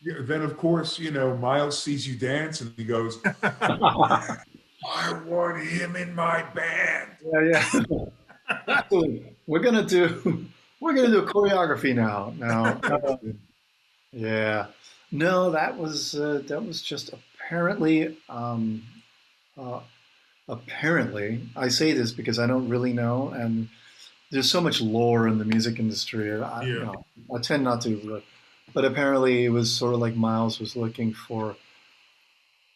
Yeah, then of course, Miles sees you dance and he goes, I want him in my band. Yeah, yeah. Absolutely. We're gonna do a choreography now. Now, yeah. No, that was just uh, apparently. I say this because I don't really know, and there's so much lore in the music industry. Yeah. I tend not to, but apparently it was sort of like Miles was looking for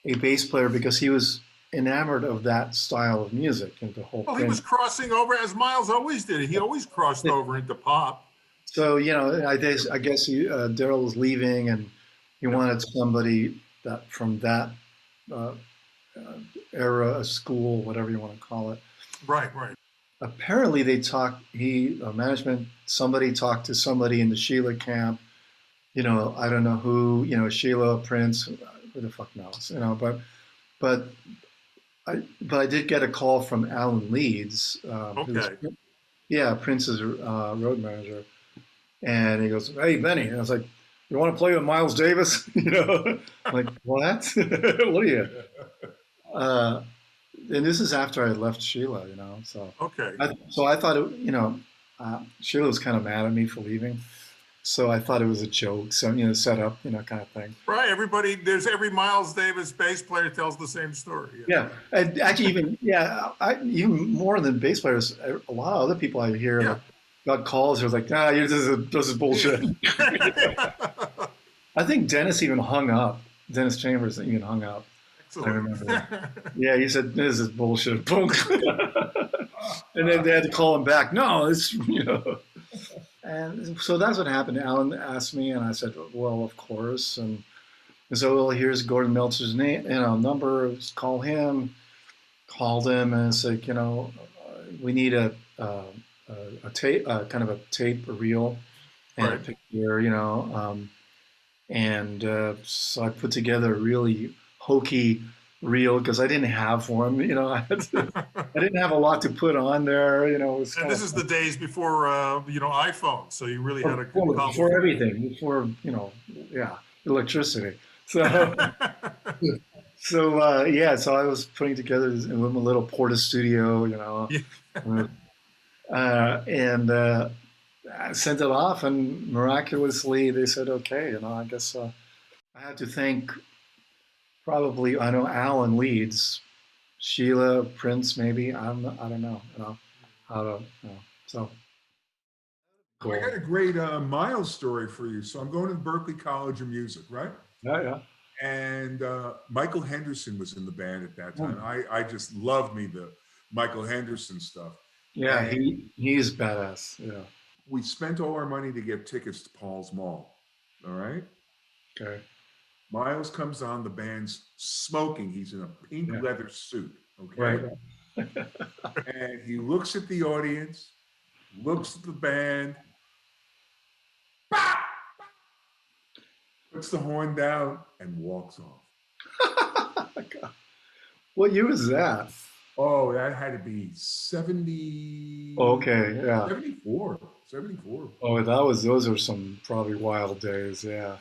a bass player because he was enamored of that style of music and the whole Well, he was Prince. crossing over as Miles always did. He always crossed over into pop. So I guess Darryl was leaving, and he Yep. wanted somebody that from that uh, uh, era, a school, whatever you want to call it. Right, right. Apparently, they talked. Management, somebody talked to somebody in the Sheila camp. I don't know who. Sheila Prince, who the fuck knows. But I did get a call from Alan Leeds, who's Okay. yeah Prince's road manager. And he goes, "Hey, Benny." And I was like, "You want to play with Miles Davis?" Like, what? What are you? Uh, and this is after I left Sheila, Okay. So I thought Sheila was kind of mad at me for leaving. So I thought it was a joke, so set up, kind of thing. Right. Every Miles Davis bass player tells the same story. Yeah, and actually, even more than bass players, a lot of other people I hear Yeah. like got calls. They're like, "Ah, this is bullshit." Yeah. I think Dennis even hung up. Dennis Chambers even hung up. I Excellent. remember. Yeah, he said, "This is bullshit." Boom. And then they had to call him back. No, it's. And so that's what happened. Alan asked me, and I said, "Well, of course." And so, well, here's Gordon Meltzer's name, number. Just call him. Called him, and it's like, we need a tape, kind of a tape, a reel, and a Right. picture, and so I put together a really hokey reel because I didn't have one. I didn't have a lot to put on there. It was And kind this of is the days before iPhone, so you really had to cobble before together. everything, before yeah, electricity. So yeah, so I was putting together this in a little Porta studio, Yeah. and I sent it off, and miraculously they said okay. I guess I had to thank probably I know Alan Leeds, Sheila Prince, maybe I don't know, how to so I cool. got a great Miles story for you. So I'm going to Berklee College of Music, right? Yeah, yeah. And Michael Henderson was in the band at that time. Hmm. I just loved me the Michael Henderson stuff. Yeah, And he's badass. Yeah. we spent all our money to get tickets to Paul's Mall. All right. Okay. Miles comes on, the band's smoking. He's in a pink Yeah. leather suit. Right. Okay. And he looks at the audience, looks at the band, puts the horn down, and walks off. What year was that? Oh, that had to be 70, Okay, yeah. 74, 74. Oh, those are some probably wild days. Yeah.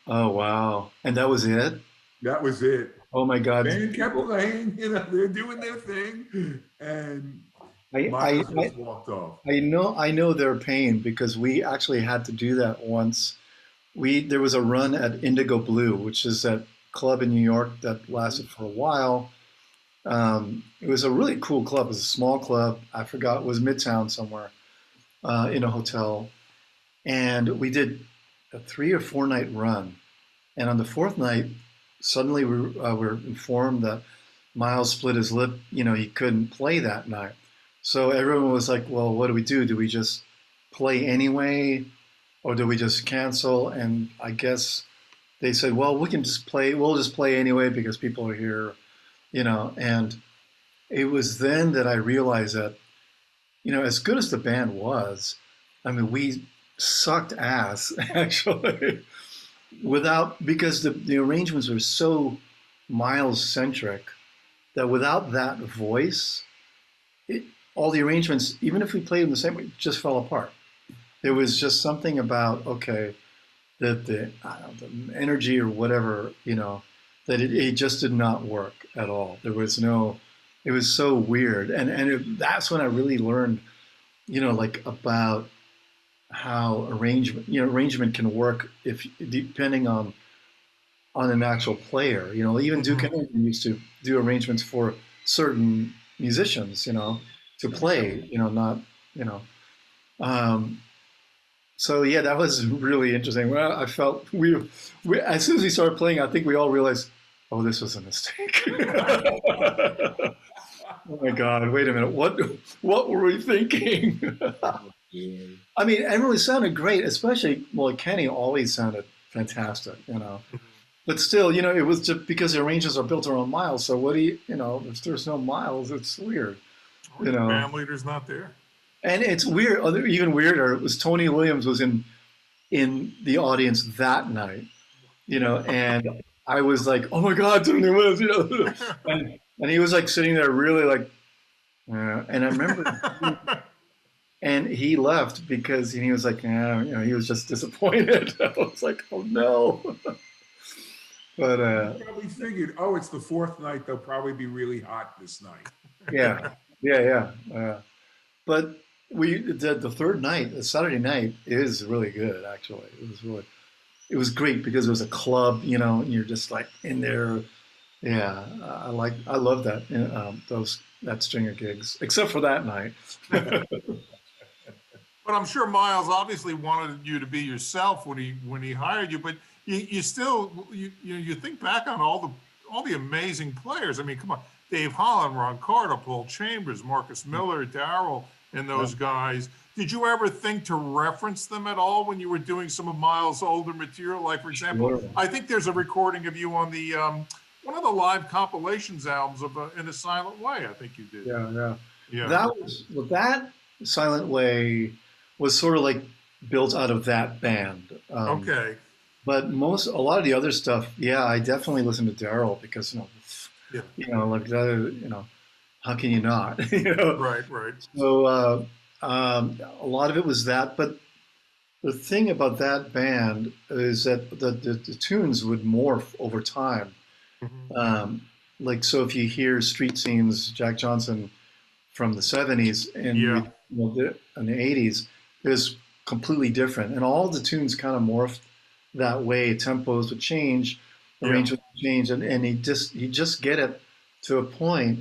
Oh wow. And that was it? That was it. Oh my God. Band kept playing, they're doing their thing. And I I Miles just walked off. I know their pain because we actually had to do that once. There was a run at Indigo Blue, which is that club in New York that lasted for a while. It was a really cool club. It was a small club. I forgot, it was Midtown somewhere, in a hotel. And we did a 3 or 4 night run. And on the fourth night, suddenly we were informed that Miles split his lip. He couldn't play that night. So everyone was like, well, what do we do? Do we just play anyway? Or do we just cancel? And I guess they said, well, we'll just play anyway because people are here, and it was then that I realized that, as good as the band was, I mean, we sucked ass actually, because the arrangements were so Miles centric that without that voice, all the arrangements, even if we played them the same way, just fell apart. There was just something about, okay, that I don't know, the energy or whatever, that it just did not work at all. There was no, it was so weird. That's when I really learned, like about how arrangement can work if depending on an actual player. Even Duke Mhm. Ellington used to do arrangements for certain musicians, to play, not, you know. Um, so yeah, that was really interesting. Well, I felt we as soon as we started playing, I think we all realized, oh, this was a mistake. Oh my God, wait a minute. What were we thinking? Yeah. I mean, everyone sounded great, especially, well, Kenny always sounded fantastic, But still, it was just because the arrangements are built around Miles. So what do if there's no Miles, it's weird, Or you the know. band leader's not there. And it's weird. Even weirder was Tony Williams was in the audience that night, and I was like, oh my God, Tony Williams, and he was like sitting there really like, and I remember, and he left because he was like, he was just disappointed. I was like, oh no. But He probably figured, oh, it's the fourth night. They'll probably be really hot this night. yeah, yeah. But the third night, the Saturday night, is really good. Actually, it was great because it was a club, and you're just like in there. Yeah, I love that that Stringer gigs, except for that night. But I'm sure Miles obviously wanted you to be yourself when he hired you. But you still you think back on all the amazing players. I mean, come on, Dave Holland, Ron Carter, Paul Chambers, Marcus Miller, Darryl, and those guys. Did you ever think to reference them at all when you were doing some of Miles' older material? Like, for example, Sure. I think there's a recording of you on the one of the live compilations albums of In a Silent Way. I think you did. Yeah. Yeah. That Silent Way was sort of like built out of that band. Okay. But a lot of the other stuff, yeah, I definitely listened to Darryl because Yeah. like how can you not? Right. Right. So a lot of it was that, but the thing about that band is that the tunes would morph over time. Mhm. Like so, if you hear Street Scenes, Jack Johnson from the '70s Yeah. in the '80s, it was completely different, and all the tunes kind of morphed that way. Tempos would change, Yeah. arrangements would change, and he just get it to a point,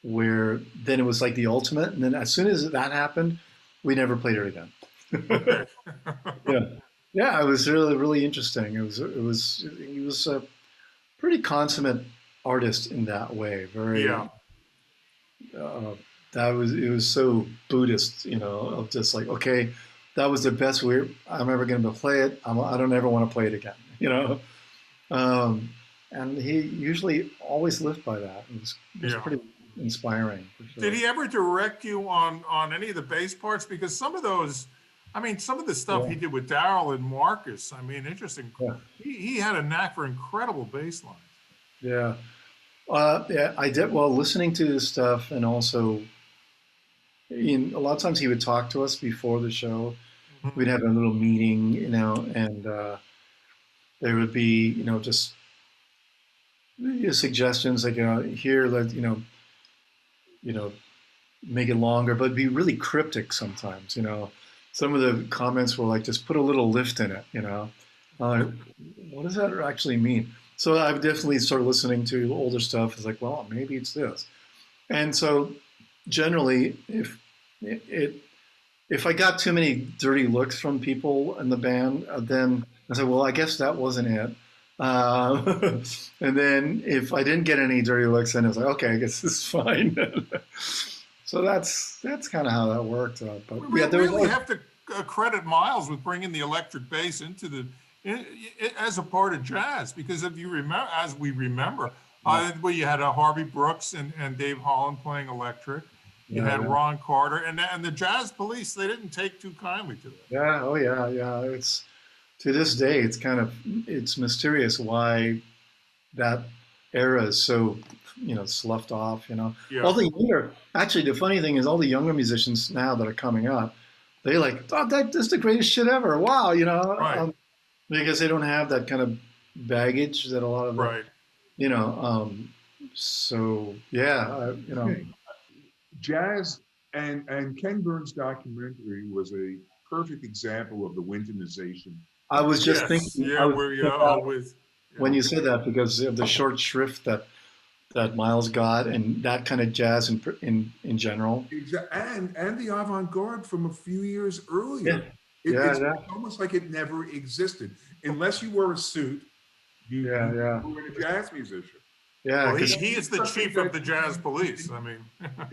where then it was like the ultimate. And then as soon as that happened, we never played it again. Okay. Yeah, yeah, it was really really interesting. He was a pretty consummate artist in that way. Very Yeah. uh, it was so Buddhist, of just like, okay, that was the best I'm ever going to play it. I don't ever want to play it again, Um, and he usually always lived by that. It was Yeah. pretty inspiring. For sure. Did he ever direct you on any of the bass parts? Because some of those, I mean, some of the stuff he did with Darryl and Marcus, I mean, interesting. Yeah. He had a knack for incredible bass lines. Yeah. Yeah, I did. Well, listening to this stuff, and also, a lot of times he would talk to us before the show. Mhm. We'd have a little meeting, and there would be, just suggestions like, here, you know, make it longer, but be really cryptic sometimes. Some of the comments were like, just put a little lift in it. What does that actually mean? So I've definitely started listening to older stuff. It's like, well, maybe it's this. And so generally, if I got too many dirty looks from people in the band, then I said, well, I guess that wasn't it. And then if I didn't get any dirty looks, then I was like, okay, I guess this is fine. So that's kind of how that worked. But We yeah, there was really have to credit Miles with bringing the electric bass into as a part of jazz, because if you remember, as we remember, well, you had Harvey Brooks and Dave Holland playing electric. You had Ron Carter and the Jazz Police. They didn't take too kindly to that. Yeah. Oh yeah. It's to this day, it's mysterious why that era is so sloughed off. Yeah. Actually, the funny thing is all the younger musicians now that are coming up, they like, oh, that's the greatest shit ever. Wow, Right. because they don't have that kind of baggage that a lot of the, Right. you know, so yeah, Jazz and Ken Burns' documentary was a perfect example of the Wintonization I was just Yes. thinking, I Yeah. was We're thinking yeah, about always. when Yeah. you said that because of the short shrift that Miles got and that kind of jazz in general. and the avant-garde from a few years Yeah, earlier. yeah, It's yeah, almost like it never existed. Unless you wore a suit, yeah, yeah, you were a jazz musician. yeah. Well, Because he is the Something chief of that the jazz police. I mean,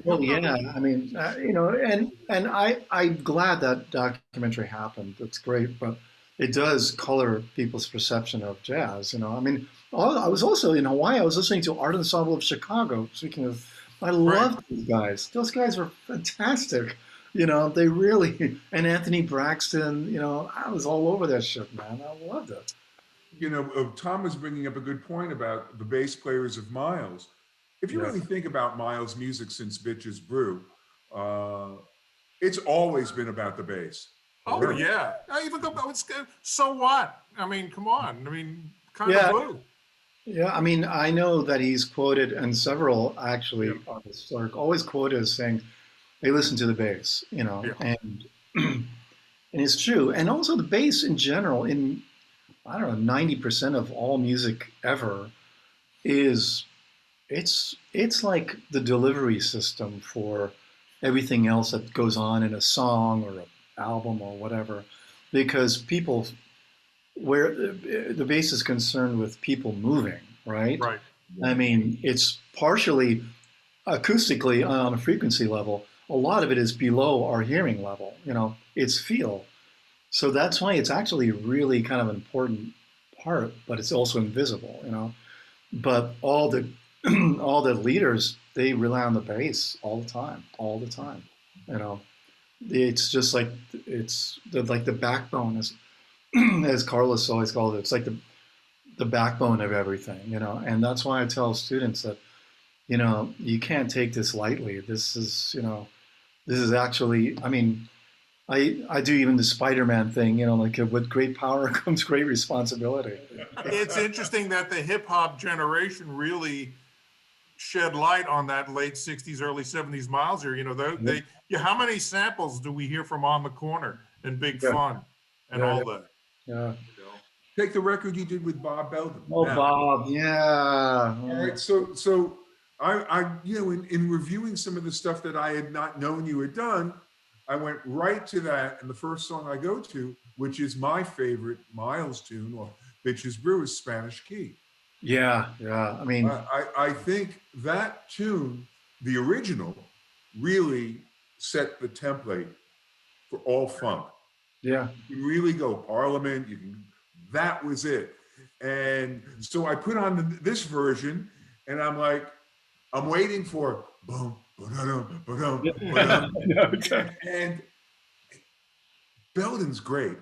well, yeah, I mean, and I'm glad that documentary happened. It's great, but it does color people's perception of jazz. I mean, I was also in Hawaii. I was listening to Art Ensemble of Chicago. Speaking of, I right. loved these guys. Those guys were fantastic. They really and Anthony Braxton. I was all over that shit, man. I loved it. Tom was bringing up a good point about the bass players of Miles. If you Yeah, really think about Miles' music since Bitches Brew, uh, it's always been about the bass. Oh sure. yeah. I even go. So what? I mean, come on. I mean, kind of Yeah, blue. yeah, I mean, I know that he's quoted, and several Yeah. actually artists are always quoted as saying they listen to the bass, Yeah. and and it's true. And also the bass in general, in I don't know, 90% of all music ever is it's like the delivery system for everything else that goes on in a song or an album or whatever, because people where the bass is concerned with people moving, right? Right. I mean, it's partially acoustically on a frequency level. A lot of it is below our hearing level. It's feel. So that's why it's actually really kind of an important part, but it's also invisible. But all the all the leaders they rely on the bass all the time, all the time. You know, it's just like like the backbone, as Carlos always called it. It's like the backbone of everything. And that's why I tell students that you can't take this lightly. This is actually, I mean, I do even the Spider-Man thing, like with great power comes great responsibility. It's interesting that the hip hop generation really shed light on that late '60s, early '70s Miles here. Yeah. How many samples do we hear from On the Corner and Big Yeah, Fun and yeah, all that? yeah. Take the record you did with Bob Belden. Oh, Now, Bob, yeah. all right, so I in reviewing some of the stuff that I had not known you had done, I went right to that, and the first song I go to, which is my favorite Miles tune, or Bitches Brew, is Spanish Key. Yeah, yeah. I mean, I think that tune, the original, really set the template for all funk. yeah, You can really go Parliament. That was it. And so I put on this version, and I'm like, I'm waiting for boom, ba-dum, ba-dum, yeah. ba-dum. No, And Belden's great.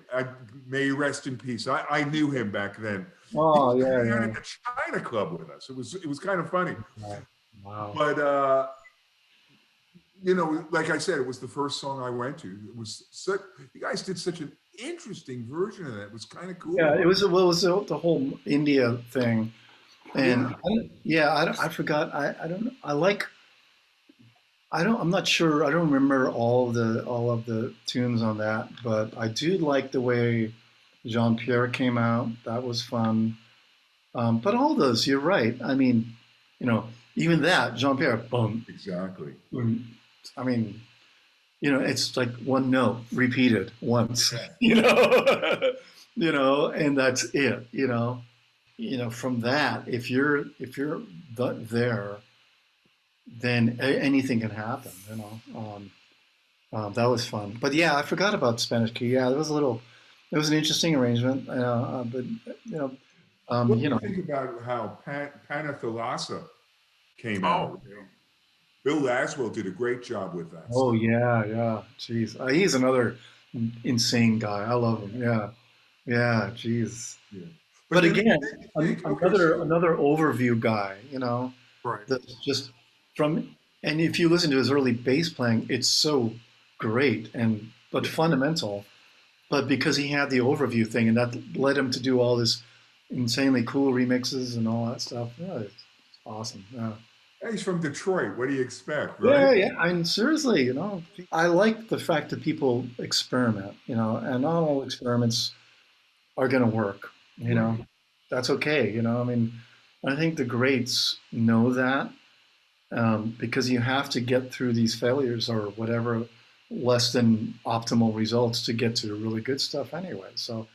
May he rest in peace. I knew him back then. He oh, was yeah, down yeah. at the China Club with us. It was kind of funny. Wow. Wow. But like I said, it was the first song I went to. It was you guys did such an interesting version of that. It was kind of cool. Yeah, it was the whole India thing, and Yeah. I forgot. I don't know. I'm not sure. I don't remember all of the tunes on that, but I do like the way Jean Pierre came out. That was fun. But all those, you're right. I mean, even that Jean Pierre, boom, Exactly. boom. I mean, it's like one note repeated once. Yeah. And that's it. From that, if you're there, then anything can happen. That was fun. But yeah, I forgot about Spanish Key. Yeah, it was an interesting arrangement. But What do you think about how Panathalassa came out? Oh, yeah. Bill Laswell did a great job with that. Oh stuff. yeah, yeah. Jeez, he's another insane guy. I love him. Yeah, yeah. Jeez. Yeah. But then again, you think, okay, another overview guy. Right. That's just from. And if you listen to his early bass playing, it's so great and but fundamental. But because he had the overview thing, and that led him to do all this insanely cool remixes and all that stuff. Yeah, it's awesome. Yeah. He's from Detroit. What do you expect, Yeah, right? yeah. I mean, seriously, I like the fact that people experiment, and not all experiments are going to work, Right. That's okay, I mean, I think the greats know that, because you have to get through these failures or whatever less than optimal results to get to the really good stuff anyway. So